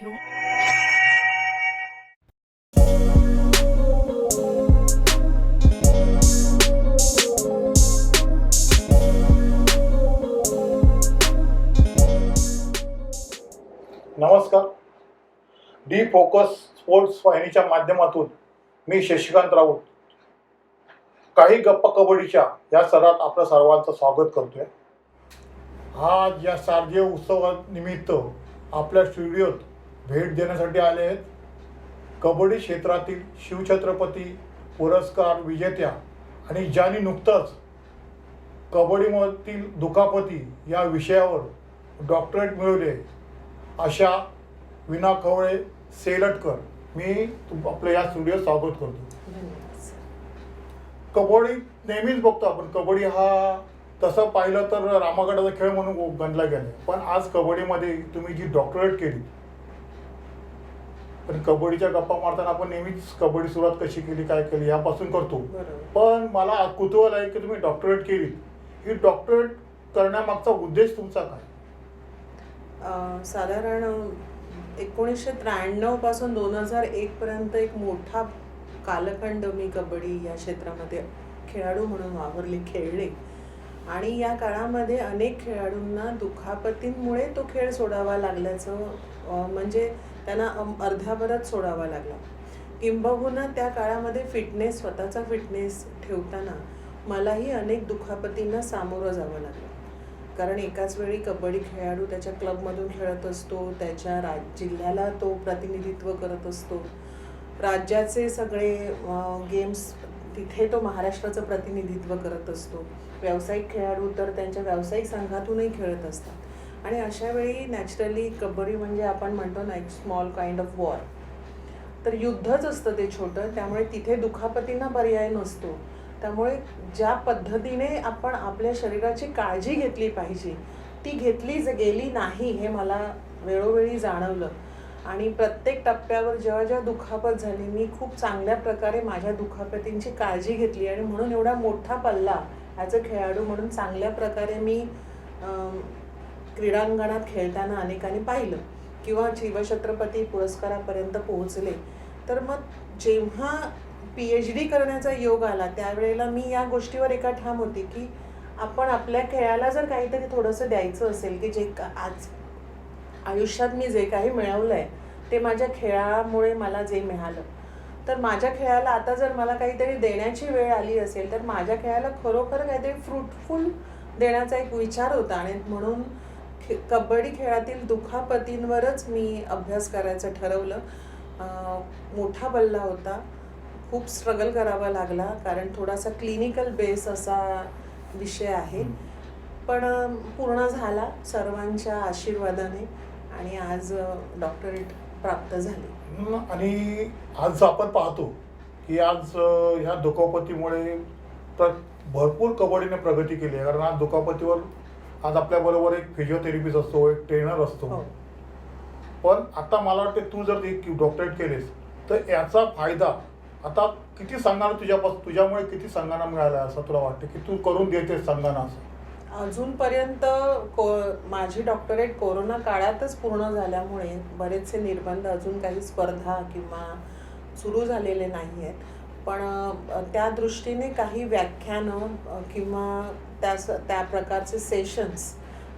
घेऊन नमस्कार. D focus sports वाहिनीच्या माध्यमातून मी शशिकांत राऊत काही गप्पा कबड्डीच्या या सरात आपलं सर्वांचं स्वागत करतोय. आज या शारदीय उत्सवानिमित्त आपल्या स्टुडिओत भेट देण्यासाठी आले आहेत कबड्डी क्षेत्रातील शिवछत्रपती पुरस्कार विजेत्या आणि ज्यांनी नुकतंच कबड्डीमधील दुखापती या विषयावर डॉक्टरेट मिळवले अशा विना कवळे सेलटकर मी आपल्या या स्टुडिओत स्वागत करतो. कबड्डी नेहमीच बघतो आपण. कबड्डी हा तसं पाहिलं तर रामागडाचा खेळ म्हणून गणला गेला, पण आज कबड्डीमध्ये तुम्ही जी डॉक्टरेट केली, पण कबड्डीच्या गप्पा मारताना आपण नेहमीच कबड्डी सुरुवात कशी केली, काय केली यापासून करतो. पण मला कुतूहल आहे की तुम्ही डॉक्टरेट केली. ही डॉक्टरेट करण्यामागचा उद्देश तुमचा काय? साधारण 1993 पासून 2001 पर्यंत एक मोठा कालखंड मी कबड्डी या क्षेत्रामध्ये खेळाडू म्हणून वावरले, खेळले. आणि या काळामध्ये अनेक खेळाडूंना दुखापतींमुळे तो खेळ सोडावा लागल्याचं, म्हणजे त्यांना अर्ध्याभरात सोडावा लागला. किंबहुना त्या काळामध्ये स्वतःचा फिटनेस ठेवताना मलाही अनेक दुखापतींना सामोरं जावं लागलं. कारण एकाच वेळी कबड्डी खेळाडू त्याच्या क्लबमधून खेळत असतो, त्याच्या जिल्ह्याला तो प्रतिनिधित्व करत असतो, राज्याचे सगळे गेम्स तिथे तो महाराष्ट्राचं प्रतिनिधित्व करत असतो. व्यावसायिक खेळाडू तर त्यांच्या व्यावसायिक संघातूनही खेळत असतात. आणि अशा वेळी नॅचरली कबड्डी म्हणजे आपण म्हणतो ना, एक स्मॉल काइंड ऑफ वॉर, तर युद्धच असतं ते छोटं. त्यामुळे तिथे दुखापतींना पर्याय नसतो. त्यामुळे ज्या पद्धतीने आपण आपल्या शरीराची काळजी घेतली पाहिजे ती घेतली गेली नाही हे मला वेळोवेळी जाणवलं. आणि प्रत्येक टप्प्यावर जेव्हा जेव्हा दुखापत झाली मी खूप चांगल्या प्रकारे माझ्या दुखापतींची काळजी घेतली. आणि म्हणून एवढा मोठा पल्ला ॲज अ खेळाडू म्हणून चांगल्या प्रकारे मी क्रीडांगणात खेळताना अनेकांनी पाहिलं किंवा शिवछत्रपती पुरस्कारापर्यंत पोहोचले. तर मग जेव्हा PhD करण्याचा योग आला त्यावेळेला मी या गोष्टीवर एका ठाम होती की आपण आपल्या खेळाला जर काहीतरी थोडंसं द्यायचं असेल, की जे आज आयुष्यात मी जे काही मिळवलं आहे ते माझ्या खेळामुळे मला जे मिळालं, तर माझ्या खेळाला आता जर मला काहीतरी देण्याची वेळ आली असेल तर माझ्या खेळाला खरोखर काहीतरी फ्रूटफुल देण्याचा एक विचार होता. आणि म्हणून कबड्डी खेळातील दुखापतींवरच मी अभ्यास करायचं ठरवलं. मोठा पल्ला होता, खूप स्ट्रगल करावा लागला, कारण थोडासा क्लिनिकल बेस असा विषय आहे. पण पूर्ण झाला सर्वांच्या आशीर्वादाने आणि आज डॉक्टरेट प्राप्त झाली. आणि आज आपण पाहतो की आज ह्या दुखापतीमुळे तर भरपूर कबड्डीने प्रगती केली आहे. कारण आज दुखापतीवर आज आपल्याबरोबर एक फिजिओथेरपिस्ट असतो, एक ट्रेनर असतो. पण आता मला वाटते तू जर एक डॉक्टरेट केलीस तर याचा फायदा आता किती संघांना तुझ्यामुळे किती संघांना मिळाला असं तुला वाटतं की तू करून देतेस संघांना? असं अजूनपर्यंत माझी डॉक्टरेट कोरोना काळातच पूर्ण झाल्यामुळे बरेचसे निर्बंध, अजून काही स्पर्धा किंवा सुरू झालेले नाही आहेत. पण त्या दृष्टीने काही व्याख्यानं किंवा त्या प्रकारचे सेशन्स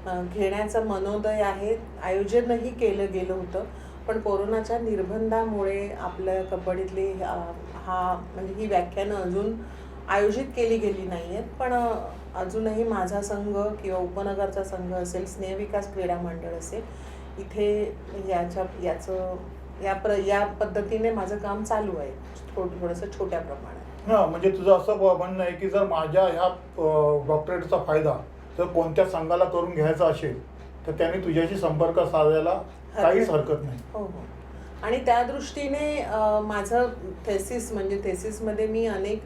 घेण्याचं मनोदय आहे. आयोजनही केलं गेलं होतं, पण कोरोनाच्या निर्बंधामुळे आपल्या कबड्डीतली म्हणजे ही व्याख्यानं अजून आयोजित केली गेली नाही आहेत. पण अजूनही माझा संघ किंवा उपनगरचा संघ असेल, स्नेहविकास क्रीडा मंडळ असेल, इथे या पद्धतीने माझं काम चालू आहे, थोडंसं छोट्या प्रमाणात. हां, म्हणजे तुझं असं म्हणणं आहे की जर माझ्या ह्या डॉक्टरेटचा फायदा जर कोणत्या संघाला करून घ्यायचा असेल तर त्यांनी तुझ्याशी संपर्क साधायला काहीच हरकत नाही. हो हो. आणि त्या दृष्टीने माझं थेसिसमध्ये मी अनेक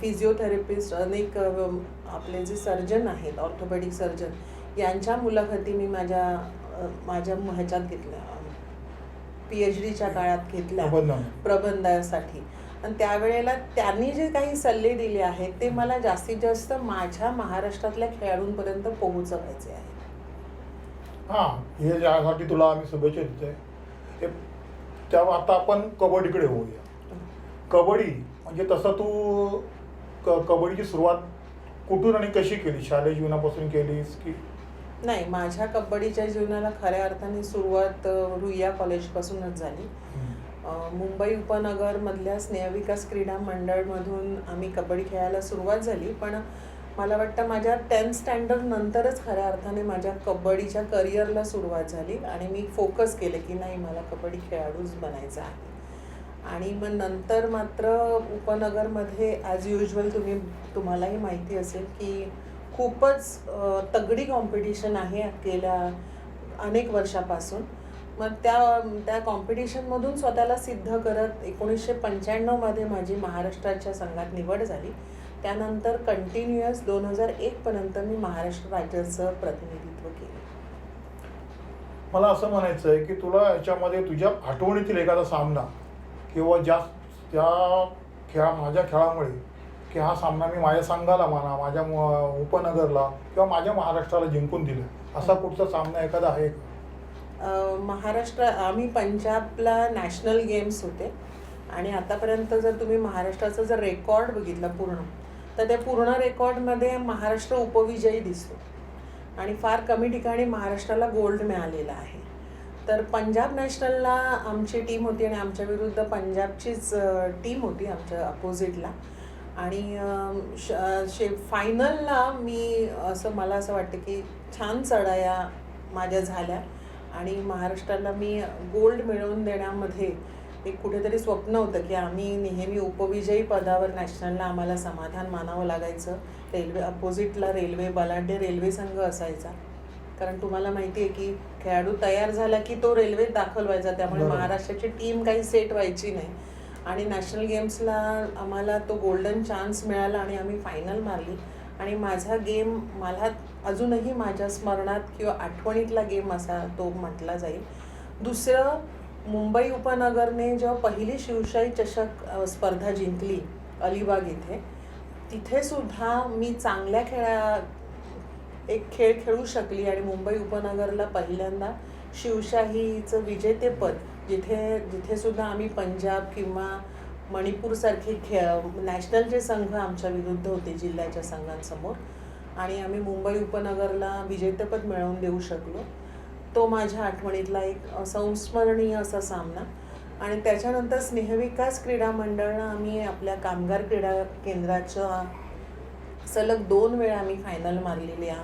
फिजिओथेरपिस्ट, अनेक आपले जे सर्जन आहेत, ऑर्थोपेडिक सर्जन, यांच्या मुलाखती मी माझ्या ह्याच्यात घेतल्या, PhDच्या काळात घेतल्या प्रबंधासाठी. आणि त्यावेळेला त्यांनी जे काही सल्ले दिले आहेत ते मला जास्तीत जास्त माझ्या महाराष्ट्रातल्या खेळाडूंपर्यंत पोहोचवायचे आहे. हां, हे यासाठी तुला आम्ही शुभेच्छा देतोय. हे तेव्हा आता आपण कबड्डीकडे होऊया. कबड्डी म्हणजे तसं तू कबड्डीची सुरुवात कुठून आणि कशी केली? शालेय जीवनापासून केलीस की? नाही, माझ्या कबड्डीच्या जीवनाला खऱ्या अर्थाने सुरुवात रुईया कॉलेजपासूनच झाली. मुंबई उपनगरमधल्या स्नेहविकास क्रीडा मंडळमधून आम्ही कबड्डी खेळायला सुरुवात झाली. पण मला वाटतं माझ्या 10th स्टँडर्ड नंतरच खऱ्या अर्थाने माझ्या कबड्डीच्या करिअरला सुरुवात झाली आणि मी फोकस केलं की नाही, मला कबड्डी खेळाडूच बनायचं आहे. आणि मग नंतर मात्र उपनगरमध्ये ॲज युजल तुम्हालाही माहिती असेल की खूपच तगडी कॉम्पिटिशन आहे गेल्या अनेक वर्षापासून. मग त्या कॉम्पिटिशनमधून स्वतःला सिद्ध करत 1995मध्ये माझी महाराष्ट्राच्या संघात निवड झाली. त्यानंतर कंटिन्युअस 2001पर्यंत मी महाराष्ट्र राज्याचं प्रतिनिधित्व केलं. मला असं म्हणायचं आहे की तुला याच्यामध्ये तुझ्या आठवणीतील एखादा सामना किंवा माझ्या खेळामुळे की हा सामना मी माझ्या संघाला म्हणा, माझ्या उपनगरला किंवा माझ्या महाराष्ट्राला जिंकून दिलं, असा कुठचा सामना एखादा आहे का? आम्ही पंजाबला नॅशनल गेम्स होते आणि आतापर्यंत जर तुम्ही महाराष्ट्राचा जर रेकॉर्ड बघितला पूर्ण, तर त्या पूर्ण रेकॉर्डमध्ये महाराष्ट्र उपविजयी दिसतो आणि फार कमी ठिकाणी महाराष्ट्राला गोल्ड मिळालेला आहे. तर पंजाब नॅशनलला आमची टीम होती आणि आमच्या विरुद्ध पंजाबचीच टीम होती आमच्या अपोजिटला. आणि फायनलला मला असं वाटतं की छान चढाया माझ्या झाल्या आणि महाराष्ट्राला मी गोल्ड मिळवून देण्यामध्ये एक कुठेतरी स्वप्न होतं की आम्ही नेहमी उपविजयी पदावर नॅशनलला आम्हाला समाधान मानावं लागायचं. अपोजिटला बलाढ्य रेल्वे संघ असायचा, कारण तुम्हाला माहिती आहे की खेळाडू तयार झाला की तो रेल्वेत दाखल व्हायचा, त्यामुळे महाराष्ट्राची टीम काही सेट व्हायची नाही. आणि नॅशनल गेम्सला आम्हाला तो गोल्डन चान्स मिळाला आणि आम्ही फायनल मारली. आणि माझा गेम मला अजूनही माझ्या स्मरणात किंवा आठवणीतला गेम असा तो म्हटला जाईल. दुसरं, मुंबई उपनगरने जेव्हा पहिली शिवशाही चषक स्पर्धा जिंकली अलिबाग इथे, तिथे सुद्धा मी चांगल्या एक खेळ खेळू शकली आणि मुंबई उपनगरला पहिल्यांदा शिवशाहीचं विजेतेपद, जिथे सुद्धा आम्ही पंजाब किंवा मणिपूरसारखे नॅशनलचे संघ आमच्या विरुद्ध होते जिल्ह्याच्या संघांसमोर, आणि आम्ही मुंबई उपनगरला विजेतेपद मिळवून देऊ शकलो. तो माझ्या आठवणीतला एक संस्मरणीय असा सामना. आणि त्याच्यानंतर स्नेहविकास क्रीडा मंडळानं आम्ही आपल्या कामगार क्रीडा केंद्राच्या सलग 2 वेळा आम्ही फायनल मारलेल्या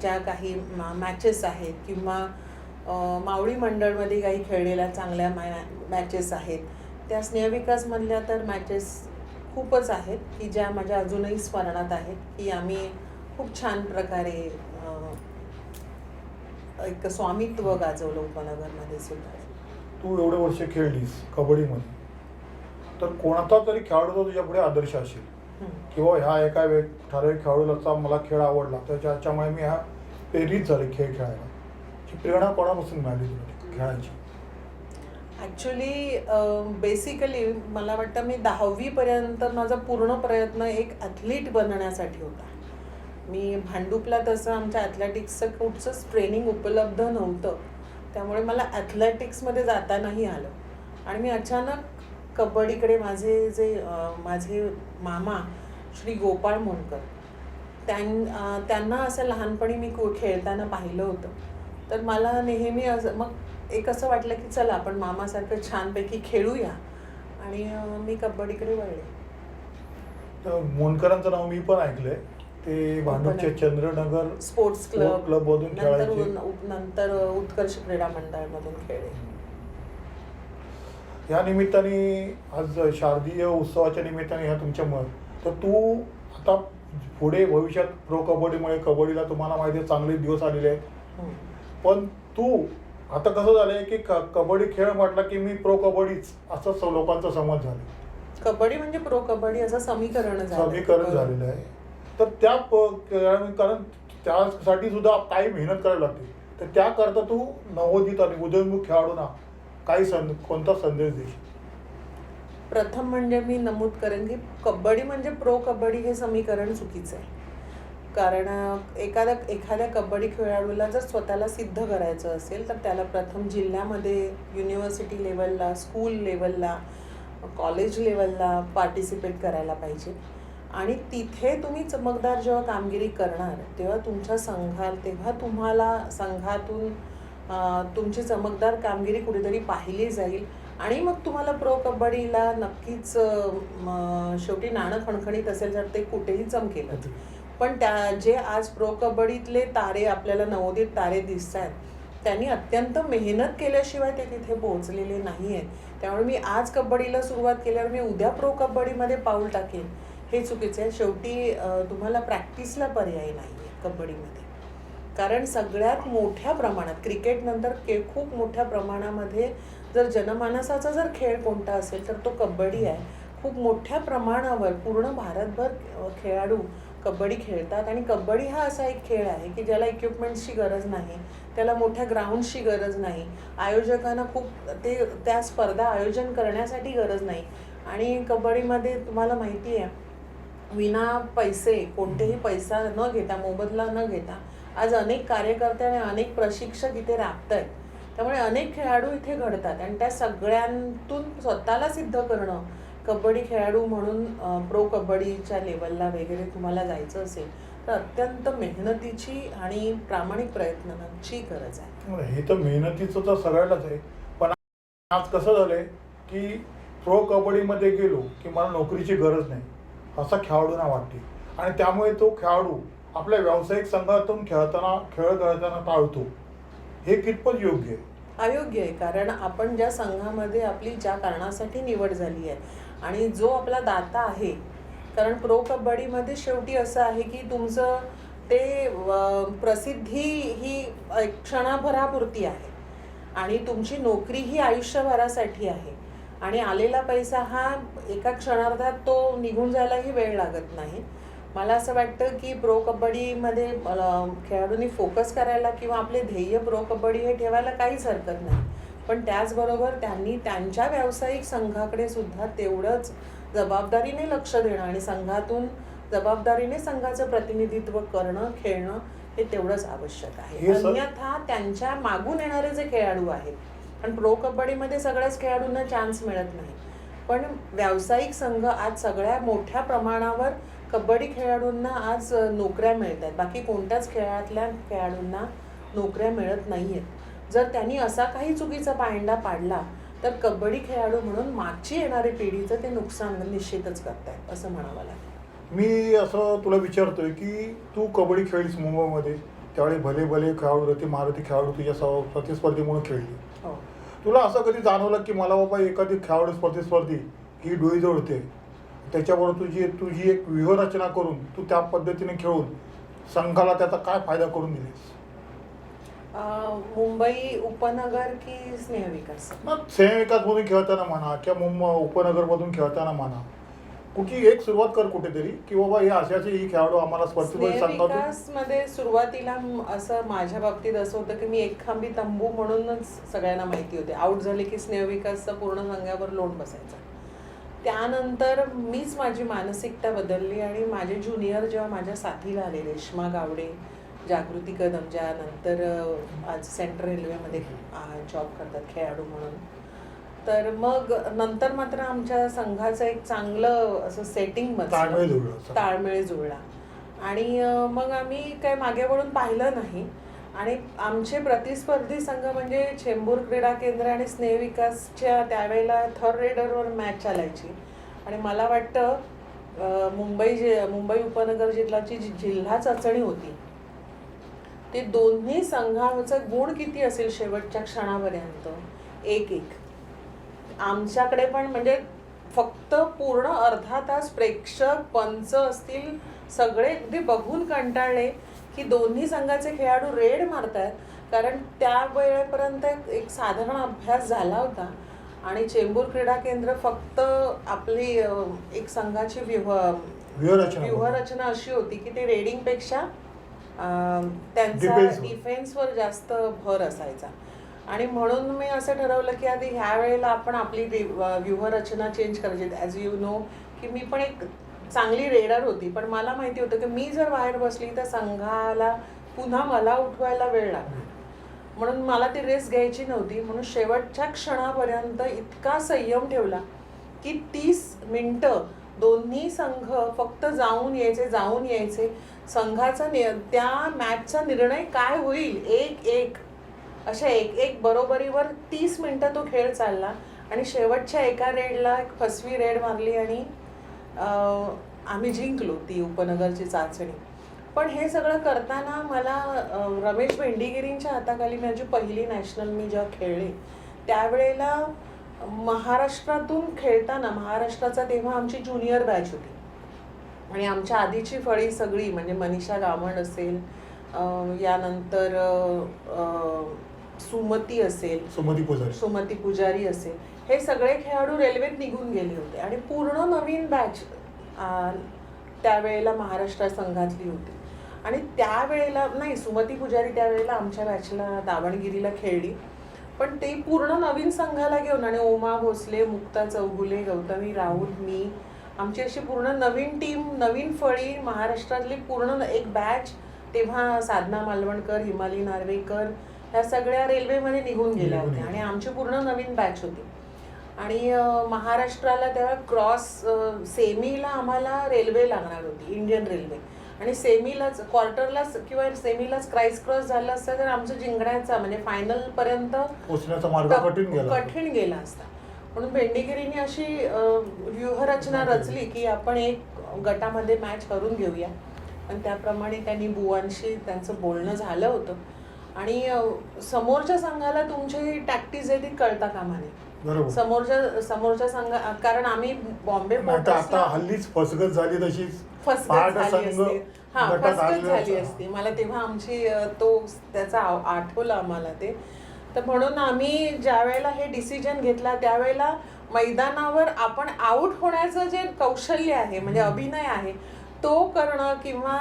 ज्या काही मॅचेस आहेत किंवा मावळी मंडळमध्ये काही खेळलेल्या चांगल्या मॅचेस आहेत, त्या स्नेहविकासमधल्या तर मॅचेस खूपच आहेत की ज्या माझ्या अजूनही स्मरणात आहेत की आम्ही खूप छान प्रकारे एक स्वामित्व गाजवलं उपनगरमध्ये सुद्धा. तू एवढे वर्ष खेळलीस कबड्डीमध्ये, तर कोणाचा तरी खेळाडूचा तुझ्या पुढे आदर्श असेल किंवा ह्या एका ठराविक खेळाडूचा मला खेळ आवडला, त्याच्यामुळे मी ह्या प्रेरित झाले खेळ खेळायला. ही प्रेरणा कोणापासून मिळाली तुला खेळायची? ॲक्च्युली बेसिकली मला वाटतं मी 10वीपर्यंत माझा पूर्ण प्रयत्न एक ॲथलीट बनण्यासाठी होता. मी भांडुपला तसं आमच्या ॲथलेटिक्सचं कुठचंच ट्रेनिंग उपलब्ध नव्हतं, त्यामुळे मला ॲथलेटिक्समध्ये जाता नाही आलं. आणि मी अचानक कबड्डीकडे माझे मामा श्री गोपाळ मोनकर त्यांना असं लहानपणी मी खेळताना पाहिलं होतं. तर मला नेहमी असं वाटलं की चला आपण मामासारखं छानपैकी खेळूया, आणि मी कबड्डीकडे वळले. तर मोनकरांचं नाव मी पण ऐकलंय. ते भांडूपच्या चंद्रनगर स्पोर्ट्स क्लबमधून खेळायचे, नंतर उत्कर्ष क्रीडा मंडळमधून खेळले. या निमित्ताने आज शारदीय उत्सवाच्या निमित्ताने ह्या तुमच्यामुळे, तर तू आता पुढे भविष्यात प्रो कबड्डीमुळे कबड्डीला तुम्हाला माहिती आहे चांगले दिवस आलेले आहेत, पण तू आता कसं झालंय की कबड्डी खेळ म्हटलं की मी प्रो कबड्डीच असं लोकांचा समज झाला. कबड्डी म्हणजे प्रो कबड्डी असं समीकरण झालेलं आहे. तर कारण त्यासाठी सुद्धा काही मेहनत करावी लागते. तर त्याकरता तू नवोदित आणि उदयोन्मुख खेळाडूंना कोणता संदेश देशील? प्रथम म्हणजे मी नमूद करेन की कबड्डी म्हणजे प्रो कबड्डी हे समीकरण चुकीचं आहे. कारण एखाद्या कबड्डी खेळाडूला जर स्वतःला सिद्ध करायचं असेल तर त्याला प्रथम जिल्ह्यामध्ये, युनिव्हर्सिटी लेवलला, स्कूल लेवलला, कॉलेज लेवलला पार्टिसिपेट करायला पाहिजे. आणि तिथे तुम्ही चमकदार जेव्हा कामगिरी करणार तेव्हा तेव्हा तुम्हाला संघातून तुमची चमकदार कामगिरी कुठेतरी पाहिली जाईल. आणि मग तुम्हाला प्रो कबड्डीला नक्कीच शेवटी नाणं खणखणीत असेल तर ते कुठेही चमकेल. पण जे आज प्रो कबड्डीतले तारे आपल्याला नवोदित तारे दिसत आहेत त्यांनी अत्यंत मेहनत केल्याशिवाय ते तिथे पोहोचलेले नाही आहेत. त्यामुळे मी आज कबड्डीला सुरुवात केल्यावर मी उद्या प्रो कबड्डीमध्ये पाऊल टाकेन हे चुकीचं आहे. शेवटी तुम्हाला प्रॅक्टिसला पर्याय नाही आहे कबड्डीमध्ये. कारण सगळ्यात मोठ्या प्रमाणात क्रिकेटनंतर खूप मोठ्या प्रमाणामध्ये जर जनमानसाचा जर खेळ कोणता असेल तर तो कबड्डी आहे. खूप मोठ्या प्रमाणावर पूर्ण भारतभर खेळाडू कबड्डी खेळतात. आणि कबड्डी हा असा एक खेळ आहे की ज्याला इक्विपमेंट्सची गरज नाही, त्याला मोठ्या ग्राउंड्सची गरज नाही, आयोजकांना त्या स्पर्धा आयोजन करण्यासाठी गरज नाही. आणि कबड्डीमध्ये तुम्हाला माहिती आहे विना पैसे, कोणतेही पैसा न घेता, मोबदला न घेता आज अनेक कार्यकर्ते आणि अनेक प्रशिक्षक इथे राबत आहेत. त्यामुळे अनेक खेळाडू इथे घडतात आणि त्या सगळ्यांतून स्वतःला सिद्ध करणं, कबड्डी खेळाडू म्हणून प्रो कबड्डीच्या लेवलला वगैरे तुम्हाला जायचं असेल तर अत्यंत मेहनतीची आणि प्रामाणिक प्रयत्नांची गरज आहे. हे तर मेहनतीचं तर सगळ्यालाच आहे. पण आज कसं झालंय की प्रो कबड्डीमध्ये गेलो की मला नोकरीची गरज नाही असं खेळाडूंना वाटते. आणि त्यामुळे तो खेळाडू आपल्या व्यावसायिक संघातून खेळ खेळताना टाळतो. हे कितपत योग्य आहे? अयोग्य आहे. कारण आपण ज्या संघामध्ये आपली ज्या कारणासाठी निवड झाली आहे आणि जो आपला दाता आहे, कारण प्रो कबड्डीमध्ये शेवटी असं आहे की तुमचं ते प्रसिद्धी ही एक क्षणभरापुरती आहे आणि तुमची नोकरी ही आयुष्यभरासाठी आहे. आणि आलेला पैसा हा एका क्षणार्धात तो निघून जायलाही वेळ लागत नाही. मला असं वाटतं की प्रो कबड्डीमध्ये खेळाडूंनी फोकस करायला किंवा आपले ध्येय प्रो कबड्डी हे ठेवायला काहीच हरकत नाही. पण त्याचबरोबर त्यांनी त्यांच्या व्यावसायिक संघाकडे सुद्धा तेवढंच जबाबदारीने लक्ष देणं आणि संघातून जबाबदारीने संघाचं प्रतिनिधित्व करणं, खेळणं हे तेवढंच आवश्यक आहे. अन्यथा त्यांच्या मागून येणारे जे खेळाडू आहेत, पण प्रो कबड्डीमध्ये सगळ्याच खेळाडूंना चान्स मिळत नाही, पण व्यावसायिक संघ आज सगळ्या मोठ्या प्रमाणावर कबड्डी खेळाडूंना आज नोकऱ्या मिळत आहेत. बाकी कोणत्याच खेळातल्या खेळाडूंना नोकऱ्या मिळत नाही आहेत. जर त्यांनी असा काही चुकीचा पायंडा पाडला तर कबड्डी खेळाडू म्हणून मागची येणारी पिढीचं ते नुकसान निश्चितच करतायत असं म्हणावं लागेल. मी असं तुला विचारतोय की तू कबड्डी खेळलीस मुंबईमध्ये, त्यावेळी भले भले खेळाडू, मारुती खेळाडू तुझ्या प्रतिस्पर्धीमुळे खेळली. हो. तुला असं कधी जाणवलं की मला बाबा एखादी खेळाडू प्रतिस्पर्धी ही डोळी जोडते, त्याच्याबरोबर तुझी एक व्यूहरचना करून तू त्या पद्धतीने खेळून संघाला त्याचा काय फायदा करून दिलीस? मुंबई उपनगर की स्नेहविकास? मग स्नेहविकासमधून खेळताना म्हणा किंवा मुंबई उपनगरमधून खेळताना म्हणा, कुठली एक सुरुवात कर कुठेतरी की बाबा हे अशाचे ही खेळाडू आम्हाला स्नेहविकासमध्ये सुरुवातीला असं माझ्या बाबतीत असं होतं की मी एकखांबी तंबू म्हणूनच सगळ्यांना माहिती होते. आउट झाले की स्नेहविकासचा पूर्ण संघावर लोड बसायचा. त्यानंतर मीच माझी मानसिकता बदलली आणि माझे ज्युनियर जेव्हा माझ्या साथीला आले, रेश्मा गावडे, जागृती कदम, ज्या नंतर आज सेंट्रल रेल्वेमध्ये जॉब करतात खेळाडू म्हणून, तर मग नंतर मात्र आमच्या संघाचं एक चांगलं असं सेटिंग ताळमेळ जुळला. आणि मग आम्ही काय मागे वळून पाहिलं नाही. आणि आमचे प्रतिस्पर्धी संघ म्हणजे चेंबूर क्रीडा केंद्र आणि स्नेहविकासच्या त्यावेळेला थर्ड रेडरवर मॅच चालायची. आणि मला वाटतं मुंबई उपनगर जिल्ह्याची जी जिल्हा चाचणी होती ते दोन्ही संघांचा गुण किती असेल शेवटच्या क्षणापर्यंत 1-1. आमच्याकडे पण म्हणजे फक्त पूर्ण अर्धा तास प्रेक्षक, पंच असतील सगळे अगदी बघून कंटाळले की दोन्ही संघाचे खेळाडू रेड मारतात. कारण त्या वेळेपर्यंत एक साधारण अभ्यास झाला होता आणि चेंबूर क्रीडा केंद्र फक्त आपली एक संघाची व्यूहरचना अशी होती की ते रेडिंगपेक्षा त्यांचा डिफेन्सवर जास्त भर असायचा. आणि म्हणून मी असं ठरवलं की आधी ह्या वेळेला आपण आपली व्यूहरचना चेंज करायची. ॲज यू नो की मी पण एक चांगली रेडर होती, पण मला माहिती होतं की मी जर बाहेर बसली तर संघाला पुन्हा मला उठवायला वेळ लागणार, म्हणून मला ती रिस्क घ्यायची नव्हती. म्हणून शेवटच्या क्षणापर्यंत इतका संयम ठेवला की 30 मिनिटं दोन्ही संघ फक्त जाऊन यायचे. संघाचा त्या मॅचचा निर्णय काय होईल, 1-1 अशा 1-1 बरोबरीवर 30 मिनिटं तो खेळ चालला आणि शेवटच्या एका रेडला एक फसवी रेड मारली आणि आम्ही जिंकलो ती उपनगरची चाचणी. पण हे सगळं करताना मला रमेश भेंडीगिरींच्या हाताखाली माझी पहिली नॅशनल मी जेव्हा खेळले त्यावेळेला महाराष्ट्रातून खेळताना, महाराष्ट्राचा तेव्हा आमची ज्युनियर बॅच होती आणि आमच्या आधीची फळी सगळी म्हणजे मनीषा गामण असेल, यानंतर सुमती असेल, सुमती पुजारी असेल, हे सगळे खेळाडू रेल्वेत निघून गेले होते आणि पूर्ण नवीन बॅच त्यावेळेला महाराष्ट्र संघातली होती. आणि त्यावेळेला नाही, सुमती पुजारी त्यावेळेला आमच्या बॅचला दावणगिरीला खेळली, पण ते पूर्ण नवीन संघाला घेऊन आणि उमा भोसले, मुक्ता चौगुले, गौतमी राऊत, मी, आमची अशी पूर्ण नवीन टीम, नवीन फळी, महाराष्ट्रातली पूर्ण एक बॅच. तेव्हा साधना मालवणकर, हिमाली नार्वेकर ह्या सगळ्या रेल्वेमध्ये निघून गेल्या होत्या आणि आमची पूर्ण नवीन बॅच होती. आणि महाराष्ट्राला तेव्हा सेमीला आम्हाला रेल्वे लागणार होती, इंडियन रेल्वे, आणि सेमीलाच, क्वार्टरलाच किंवा सेमीलाच क्रॉस झालं असतं तर आमचं जिंकण्याचा म्हणजे फायनल पर्यंत पोहोचण्याचा मार्ग कठीण गेला असता. म्हणून भेंडीगिरीने अशी व्यूहरचना रचली की आपण एक गटामध्ये मॅच करून घेऊया, आणि त्याप्रमाणे त्यांनी बुवांशी त्यांचं बोलणं झालं होतं. आणि समोरच्या संघाला तुमची टॅक्टिस आहे ती कळता कामा नये. समोरच्या संघ, कारण आम्ही बॉम्बे आता हल्लीच फसगत झाली तशीच झाली असती. मला तेव्हा आमची त्याचा आठवलं आम्हाला ते. तर म्हणून आम्ही ज्या वेळेला हे डिसिजन घेतला त्यावेळेला मैदानावर आपण आऊट होण्याचं जे कौशल्य आहे म्हणजे अभिनय आहे तो करणं किंवा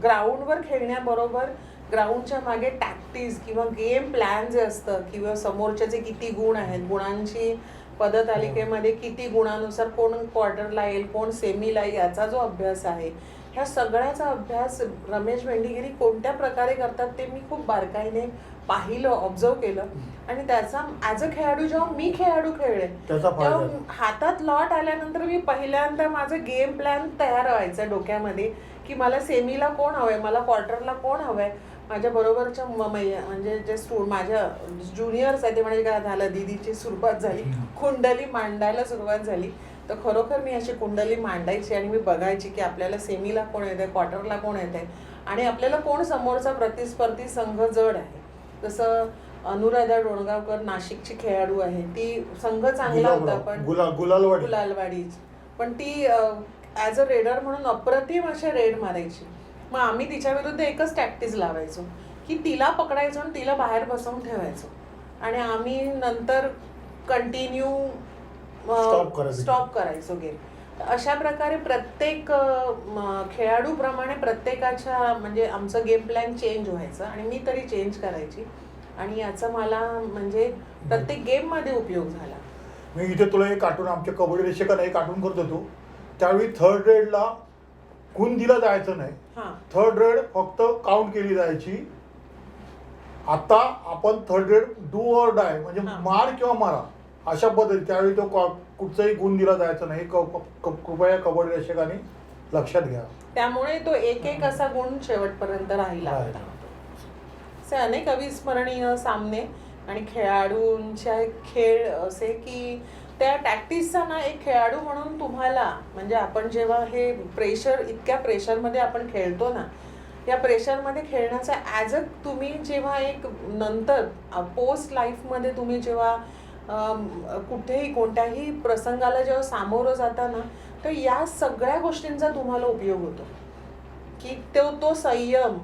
ग्राउंडवर खेळण्याबरोबर ग्राउंडच्या मागे टॅक्टिस किंवा गेम प्लॅन जे असतं किंवा समोरच्याचे किती गुण आहेत, गुणांची पदतालिकेमध्ये किती गुणानुसार कोण क्वार्टरला येईल, कोण सेमीला येईल, याचा जो अभ्यास आहे, ह्या सगळ्याचा अभ्यास रमेश भेंडीगिरी कोणत्या प्रकारे करतात ते मी खूप बारकाईने पाहिलं, ऑब्झर्व केलं. आणि त्याचा ॲज अ खेळाडू जेव्हा मी खेळाडू खेळले तेव्हा हातात लॉट आल्यानंतर मी पहिल्यांदा माझं गेम प्लॅन तयार व्हायचं डोक्यामध्ये की मला सेमीला कोण हवंय, मला क्वार्टरला कोण हवंय. माझ्या बरोबरच्या म्हणजे जे माझ्या ज्युनियर्स आहे ते म्हणजे काय झालं, दीदीची सुरुवात झाली, कुंडली मांडायला सुरुवात झाली. तर खरोखर मी अशी कुंडली मांडायची आणि मी बघायची की आपल्याला सेमीला कोण येत आहे, क्वार्टरला कोण येत आहे आणि आपल्याला कोण समोरचा प्रतिस्पर्धी संघ जड आहे. जसं अनुराधा डोणगावकर नाशिकची खेळाडू आहे, ती संघ चांगला होता पण गुलालवाडी, पण ती ॲज अ रेडर म्हणून अप्रतिम अशा रेड मारायची. मग आम्ही तिच्या विरुद्ध एकच टॅक्टिस लावायचो की तिला पकडायचो आणि तिला बाहेर बसवून ठेवायचो आणि आम्ही नंतर कंटिन्यू स्टॉप करायचो गेम. अशा प्रकारे प्रत्येक खेळाडूप्रमाणे प्रत्येकाच्या म्हणजे आमचं गेम प्लॅन चेंज व्हायचं आणि मी तरी चेंज करायची आणि याचा मला म्हणजे प्रत्येक गेममध्ये उपयोग झाला. मी इथे तुला एक कार्टून, आमच्या कबड्डी रेषकांना एक कार्टून करत होतो, त्यावेळी थर्ड रेडला गुण दिला जायचं नाही, थर्ड रेड फक्त काउंट केली जायची. आता आपण third red do or die म्हणजे मार किंवा मारा अशा पद्धती, त्यावेळी तो कुठचाही गुण दिला जायचा नाही. कृपया कबड्डी रसिकांनी लक्षात घ्या. त्यामुळे तो एक असा गुण शेवटपर्यंत राहिला होता. असे अनेक अविस्मरणीय सामने आणि खेळाडूंच्या खेळ असे की त्या टॅक्टिसचा ना एक खेळाडू म्हणून तुम्हाला म्हणजे आपण जेव्हा हे इतक्या प्रेशरमध्ये आपण खेळतो ना, या प्रेशरमध्ये खेळण्याचा ॲज अ तुम्ही जेव्हा एक नंतर पोस्ट लाईफमध्ये तुम्ही जेव्हा कुठेही कोणत्याही प्रसंगाला जेव्हा सामोरं जाता ना, तर या सगळ्या गोष्टींचा तुम्हाला उपयोग होतो की तो संयम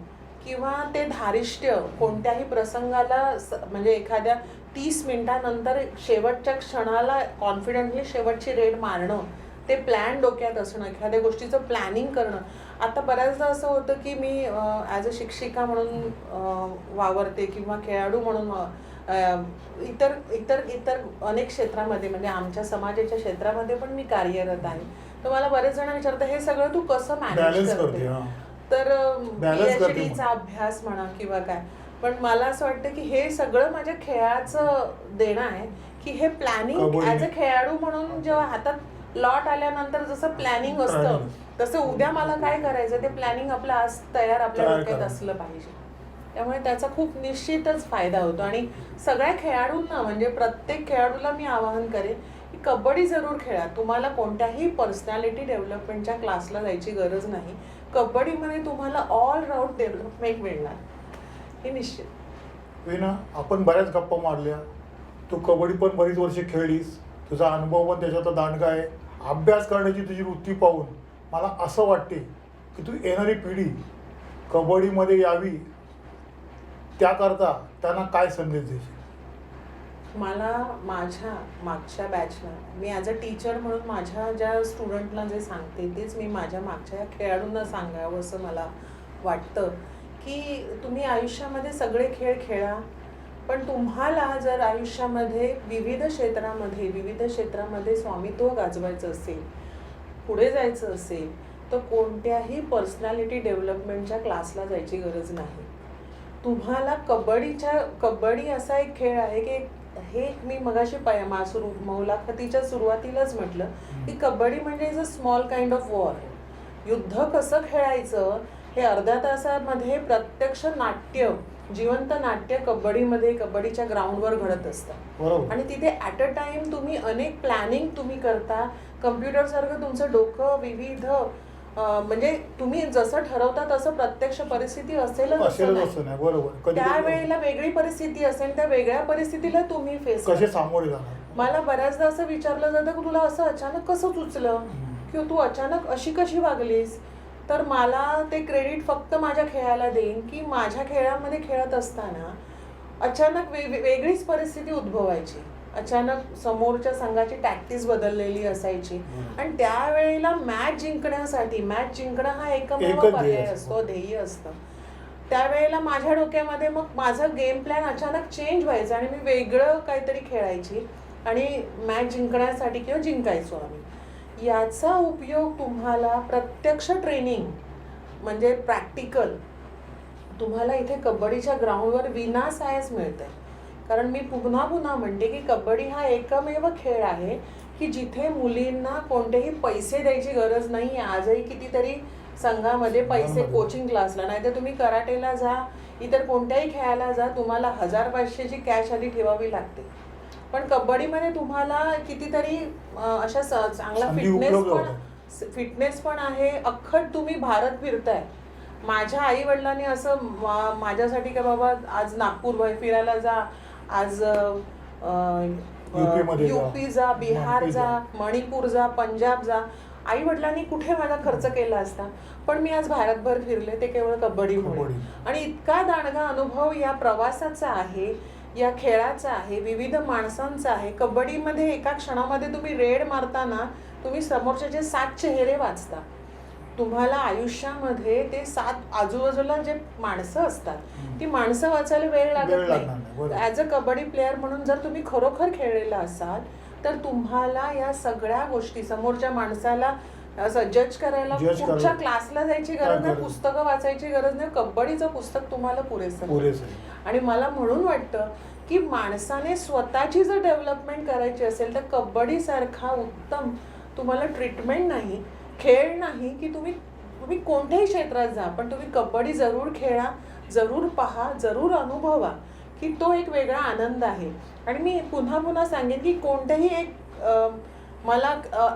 किंवा ते धारिष्ट्य कोणत्याही प्रसंगाला म्हणजे एखाद्या 30 मिनिटानंतर शेवटच्या क्षणाला कॉन्फिडेंटली शेवटची रेड मारणं, ते प्लॅन डोक्यात असणं, एखाद्या गोष्टीचं प्लॅनिंग करणं. आता बऱ्याचदा असं होतं की मी ॲज अ शिक्षिका म्हणून वावरते किंवा खेळाडू म्हणून इतर अनेक क्षेत्रामध्ये म्हणजे आमच्या समाजाच्या क्षेत्रामध्ये पण मी कार्यरत आहे. तर मला बरेच जण विचारतात हे सगळं तू कसं मॅनेज बॅलन्स करते. करते. हा. तर Balance करते PhD चा अभ्यास म्हणा किंवा काय, पण मला असं वाटतं की हे सगळं माझ्या खेळाचं देणं आहे, की हे प्लॅनिंग कबड्डी. ॲज अ खेळाडू म्हणून जेव्हा हातात लॉट आल्यानंतर जसं प्लॅनिंग असतं Planning. तसं उद्या मला काय करायचं ते प्लॅनिंग आपलं आज तयार आपल्या तयार डोक्यात करायचं. असलं पाहिजे. त्यामुळे त्याचा खूप निश्चितच फायदा होतो. आणि सगळ्या खेळाडूंना म्हणजे प्रत्येक खेळाडूला मी आवाहन करेन की कबड्डी जरूर खेळा. तुम्हाला कोणत्याही पर्सनॅलिटी डेव्हलपमेंटच्या क्लासला जायची गरज नाही. कबड्डीमध्ये तुम्हाला ऑल राऊंड डेव्हलपमेंट मिळणार हे निश्चित. वीणा, आपण बऱ्याच गप्पा मारल्या. तू कबड्डी पण बरीच वर्ष खेळलीस, तुझा अनुभव पण त्याच्यातला दांडगा आहे. अभ्यास करण्याची तुझी वृत्ती पाहून मला असं वाटते की तू येणारी पिढी कबड्डीमध्ये यावी, त्याकरता त्यांना काय संदेश देशील? मला माझ्या मागच्या बॅचला मी ॲज अ टीचर म्हणून माझ्या ज्या स्टुडंटला जे सांगते तेच मी माझ्या मागच्या या खेळाडूंना सांगावं असं मला वाटतं की तुम्ही आयुष्यामध्ये सगळे खेळ खेळा, पण तुम्हाला जर आयुष्यामध्ये विविध क्षेत्रामध्ये स्वामित्व गाजवायचं असेल, पुढे जायचं असेल, तर कोणत्याही पर्सनॅलिटी डेव्हलपमेंटच्या क्लासला जायची गरज नाही. तुम्हाला कबड्डी असा एक खेळ आहे की हे मी मगाशी मुलाखतीच्या सुरुवातीलाच म्हटलं की कबड्डी म्हणजे is a small kind of war. युद्ध कसं खेळायचं हे अर्ध्या तासामध्ये प्रत्यक्ष नाट्य, जिवंत नाट्य कबड्डीच्या ग्राउंडवर घडत असतं. बरोबर. आणि तिथे ॲट अ टाइम तुम्ही अनेक प्लॅनिंग तुम्ही करता. कम्प्युटरसारखं तुमचं डोकं विविध म्हणजे तुम्ही जसं ठरवता तसं प्रत्यक्ष परिस्थिती असेलच असं नाही. बरोबर. त्यावेळेला वेगळी परिस्थिती असेल, त्या वेगळ्या परिस्थितीला तुम्ही फेस कसे सामोरे जाणार? मला बऱ्याचदा असं विचारलं जातं की तुला असं अचानक कसं सुचलं किंवा तू अचानक अशी कशी वागलीस. तर मला ते क्रेडिट फक्त माझ्या खेळाला देईन की माझ्या खेळामध्ये खेळत असताना अचानक वेगळीच परिस्थिती उद्भवायची. अचानक समोरच्या संघाची टॅक्टिक्स बदललेली असायची आणि त्यावेळेला मॅच जिंकणं हा एकमेव पर्याय असतो, ध्येय असतं. त्यावेळेला माझ्या डोक्यामध्ये मग माझं गेम प्लॅन अचानक चेंज व्हायचं आणि मी वेगळं काहीतरी खेळायची आणि मॅच जिंकण्यासाठी किंवा जिंकायचो आम्ही. याचा उपयोग तुम्हाला प्रत्यक्ष ट्रेनिंग म्हणजे प्रॅक्टिकल तुम्हाला इथे कबड्डीच्या ग्राउंडवर विनासायास मिळतंय. कारण मी पुन्हा म्हणते की कबड्डी हा एकमेव खेळ आहे की जिथे मुलींना कोणतेही पैसे द्यायची गरज नाही. आजही कितीतरी संघामध्ये पैसे कोचिंग क्लासला, नाही तर तुम्ही कराटेला जा, इतर कोणत्याही खेळायला जा, तुम्हाला 1000-500ची कॅश आधी ठेवावी लागते. पण कबड्डीमध्ये तुम्हाला कितीतरी अशा चांगला फिटनेस पण आहे. अख्खट तुम्ही भारत फिरताय. माझ्या आई वडिलांनी असं माझ्यासाठी का बाबा आज नागपूर फिरायला जा, आज UP जा, बिहार जा, मणिपूर जा, पंजाब जा. आई वडिलांनी कुठे माझा खर्च केला असता, पण मी आज भारतभर फिरले ते केवळ कबड्डीमुळे. आणि इतका दांडगा अनुभव या प्रवासाचा आहे, या खेळाचा आहे, विविध माणसांचा आहे. कबड्डीमध्ये एका क्षणामध्ये तुम्ही रेड मारताना तुम्ही समोरचे 7 चेहरे वाचता. तुम्हाला आयुष्यामध्ये ते 7 आजूबाजूला जे माणसं असतात ती माणसं वाचायला वेळ लागत नाही. ॲज अ कबड्डी प्लेअर म्हणून जर तुम्ही खरोखर खेळलेला असाल तर तुम्हाला या सगळ्या गोष्टी समोरच्या माणसाला असं जज करायला पुढच्या क्लासला जायची गरज नाही, पुस्तकं वाचायची गरज नाही. कबड्डीचं पुस्तक तुम्हाला पुरेसं. आणि मला म्हणून वाटतं की माणसाने स्वतःची जर डेव्हलपमेंट करायची असेल तर कबड्डीसारखा उत्तम तुम्हाला ट्रीटमेंट नाही, खेळ नाही की तुम्ही कोणत्याही क्षेत्रात जा, पण तुम्ही कबड्डी जरूर खेळा, जरूर पहा, जरूर अनुभवा की तो एक वेगळा आनंद आहे. आणि मी पुन्हा सांगेन की कोणत्याही एक मला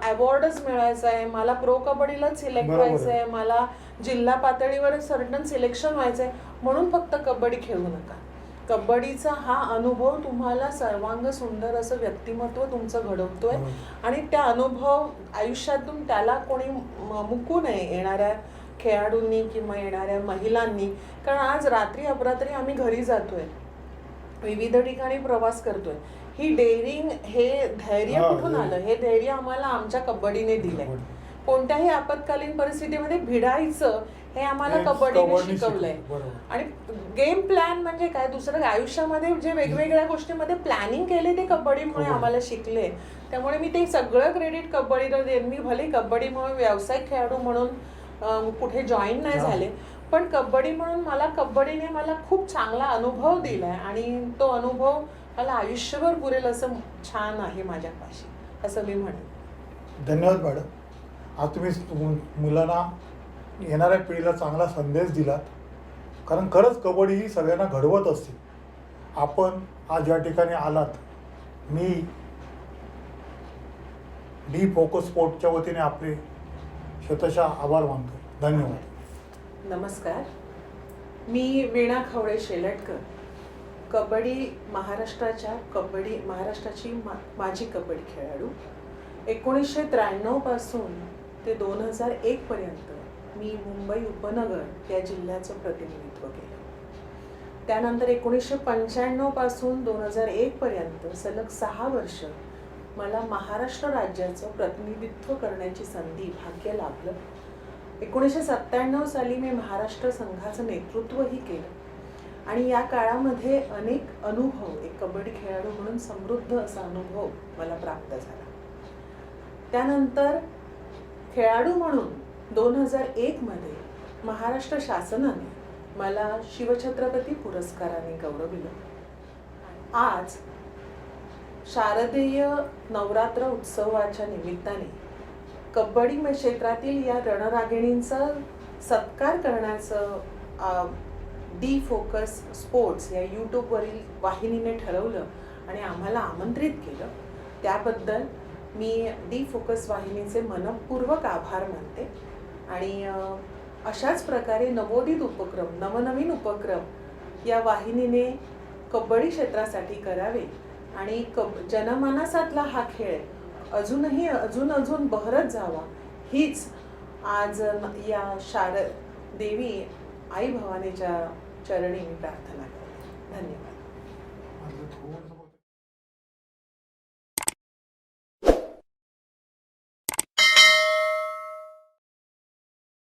अवॉर्डच मिळायचा आहे, मला प्रो कबड्डीलाच सिलेक्ट व्हायचं आहे, मला जिल्हा पातळीवर सर्टन सिलेक्शन व्हायचं आहे म्हणून फक्त कबड्डी खेळू नका. कबड्डीचा हा अनुभव तुम्हाला सर्वांग सुंदर असं व्यक्तिमत्व तुमचं घडवतोय आणि त्या अनुभव आयुष्यातून त्याला कोणी मुकू नये येणाऱ्या खेळाडूंनी किंवा येणाऱ्या महिलांनी. कारण आज रात्री अपरात्री आम्ही घरी जातोय, विविध ठिकाणी प्रवास करतोय. ही डेअरिंग, हे धैर्य कुठून आलं? हे धैर्य आम्हाला आमच्या कबड्डीने दिलंय. कोणत्याही आपत्कालीन परिस्थितीमध्ये भिडायचं हे आम्हाला हे कबड्डीने कबड्डी शिकवलंय. बरोबर. आणि गेम प्लॅन म्हणजे काय, दुसरं आयुष्यामध्ये जे वेगवेगळ्या गोष्टीमध्ये प्लॅनिंग केले ते कबड्डीमुळे कबड्डी. आम्हाला शिकले. त्यामुळे मी ते सगळं क्रेडिट कबड्डीला देईन. मी भले कबड्डीमुळे व्यावसायिक खेळाडू म्हणून कुठे जॉईन नाही झाले, पण कबड्डी म्हणून कबड्डीने मला खूप चांगला अनुभव दिलाय आणि तो अनुभव मला आयुष्यभर पुरेल असं छान आहे माझ्यापाशी, असं मी म्हणेन. धन्यवाद मॅडम. आज तुम्ही मुलांना, येणाऱ्या पिढीला चांगला संदेश दिलात. कारण खरंच कबड्डी ही सगळ्यांना घडवत असते. आपण आज या ठिकाणी आलात, मी डी फोकस स्पोर्टच्या वतीने आपले शतशः आभार मानतो. धन्यवाद. नमस्कार, मी वीणा खवळे शेलटकर, कबड्डी महाराष्ट्राची माजी कबड्डी खेळाडू. 1993 पासून ते 2001 पर्यंत मी मुंबई उपनगर या जिल्ह्याचं प्रतिनिधित्व केलं. त्यानंतर 1995 पासून 2001 पर्यंत सलग 6 वर्ष मला महाराष्ट्र राज्याचं प्रतिनिधित्व करण्याची संधी, भाग्य लाभलं. 1997 साली मी महाराष्ट्र संघाचं नेतृत्वही केलं आणि या काळामध्ये अनेक अनुभव, एक कबड्डी खेळाडू म्हणून समृद्ध असा अनुभव मला प्राप्त झाला. त्यानंतर खेळाडू म्हणून 2001 मध्ये महाराष्ट्र शासनाने मला शिवछत्रपती पुरस्काराने गौरविलं. आज शारदीय नवरात्र उत्सवाच्या निमित्ताने कबड्डी क्षेत्रातील या रणरागिणींचा सत्कार करण्याचं डी फोकस स्पोर्ट्स या यूट्यूबवरील वाहिनीने ठरवलं आणि आम्हाला आमंत्रित केलं. त्याबद्दल मी डी फोकस वाहिनीचे मनपूर्वक आभार मानते. आणि अशाच प्रकारे नवनवीन उपक्रम या वाहिनीने कबड्डी क्षेत्रासाठी करावे आणि जनमानसातला हा खेळ अजून बहरत जावा, हीच आज या देवी आई भवानीच्या चरणी मी प्रार्थना करते. धन्यवाद.